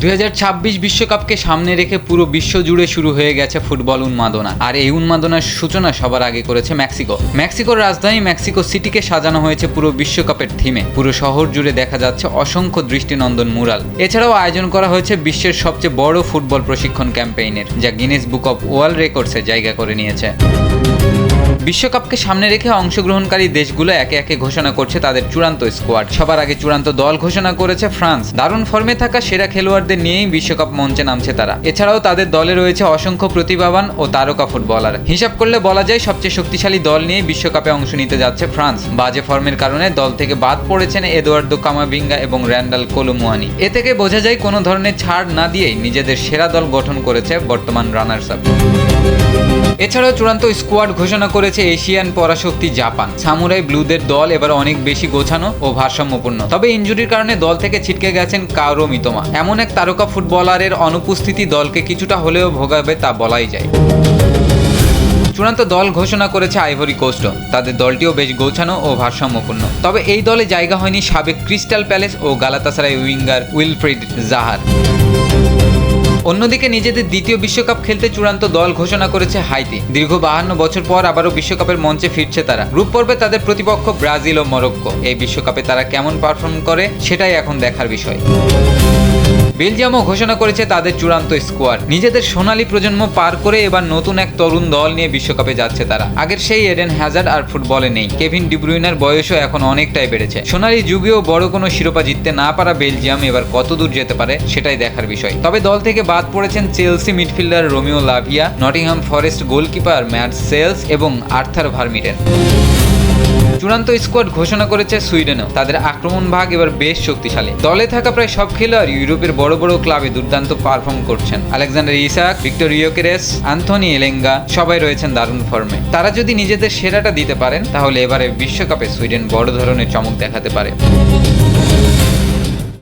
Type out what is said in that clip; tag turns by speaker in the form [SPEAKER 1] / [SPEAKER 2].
[SPEAKER 1] 2026 বিশ্বকাপকে সামনে রেখে পুরো বিশ্ব জুড়ে শুরু হয়ে গেছে ফুটবল উন্মাদনা। আর এই উন্মাদনার সূচনা সবার আগে করেছে মেক্সিকোর রাজধানী মেক্সিকো সিটিকে সাজানো হয়েছে পুরো বিশ্বকাপের থিমে। পুরো শহর জুড়ে দেখা যাচ্ছে অসংখ্য দৃষ্টিনন্দন মুরাল। এছাড়াও আয়োজন করা হয়েছে বিশ্বের সবচেয়ে বড় ফুটবল প্রশিক্ষণ ক্যাম্পেইনের, যা গিনেস বুক অব ওয়ার্ল্ড রেকর্ডসে জায়গা করে নিয়েছে। বিশ্বকাপকে সামনে রেখে অংশগ্রহণকারী দেশগুলো একে একে ঘোষণা করছে তাদের চূড়ান্ত স্কোয়াড। সবার আগে চূড়ান্ত দল ঘোষণা করেছে ফ্রান্স। দারুণ ফর্মে থাকা সেরা খেলোয়াড়দের নিয়েই বিশ্বকাপ মঞ্চে নামছে তারা। এছাড়াও তাদের দলে রয়েছে অসংখ্য প্রতিভাবান ও তারকা ফুটবলার। হিসাব করলে বলা যায় সবচেয়ে শক্তিশালী দল নিয়ে বিশ্বকাপে অংশ নিতে যাচ্ছে ফ্রান্স। বাজে ফর্মের কারণে দল থেকে বাদ পড়েছেন এদুয়ার্দো কামাভিঙ্গা এবং র্যান্ডাল কোলো মুয়ানি। এ থেকে বোঝা যায় কোনো ধরনের ছাড় না দিয়েই নিজেদের সেরা দল গঠন করেছে বর্তমান রানার্স আপ। এছাড়াও চূড়ান্ত স্কোয়াড ঘোষণা করেছে এশিয়ান পরাশক্তি জাপান। সামুরাই ব্লুদের দল এবার অনেক বেশি গোছানো ও ভারসাম্যপূর্ণ। তবে ইনজুরির কারণে দল থেকে ছিটকে গেছেন কাওরো মিতোমা। এমন এক তারকা ফুটবলারের অনুপস্থিতি দলকে কিছুটা হলেও ভোগাবে তা বলাই যায়। চূড়ান্ত দল ঘোষণা করেছে আইভরি কোস্টও। তাদের দলটিও বেশ গোছানো ও ভারসাম্যপূর্ণ। তবে এই দলে জায়গা হয়নি সাবেক ক্রিস্টাল প্যালেস ও গালাতাসারাই উইঙ্গার উইলফ্রিড জাহার। অন্যদিকে নিজেদের দ্বিতীয় বিশ্বকাপ খেলতে চূড়ান্ত দল ঘোষণা করেছে হাইতি। দীর্ঘ 52 বছর পর আবারও বিশ্বকাপের মঞ্চে ফিরছে তারা। গ্রুপ পর্বে তাদের প্রতিপক্ষ ব্রাজিল ও মরক্কো। এই বিশ্বকাপে তারা কেমন পারফর্ম করে সেটাই এখন দেখার বিষয়। বেলজিয়ামও ঘোষণা করেছে তাদের চূড়ান্ত স্কোয়াড। নিজেদের সোনালী প্রজন্ম পার করে এবার নতুন এক তরুণ দল নিয়ে বিশ্বকাপে যাচ্ছে তারা। আগের সেই এডেন হ্যাজার্ড আর ফুটবলে নেই। কেভিন ডি ব্রুইনার বয়সও এখন অনেকটাই বেড়েছে। সোনালী যুগেও বড় কোনো শিরোপা জিততে না পারা বেলজিয়াম এবার কত দূর যেতে পারে সেটাই দেখার বিষয়। তবে দল থেকে বাদ পড়েছেন Chelsea midfielder Romeo Lavia, Nottingham Forest goalkeeper Matt Sels এবং আর্থার ভার্মিটেন। চূড়ান্ত স্কোয়াড ঘোষণা করেছে সুইডেনও। তাদের আক্রমণ ভাগ এবার বেশ শক্তিশালী। দলে থাকা প্রায় সব খেলোয়াড় ইউরোপের বড় বড় ক্লাবে দুর্দান্ত পারফর্ম করছেন। Alexander Isak, Victor ইয়োকেরেস, Anthony Elenga সবাই রয়েছেন দারুণ ফর্মে। তারা যদি নিজেদের সেরাটা দিতে পারেন তাহলে এবারে বিশ্বকাপে সুইডেন বড় ধরনের চমক দেখাতে পারে।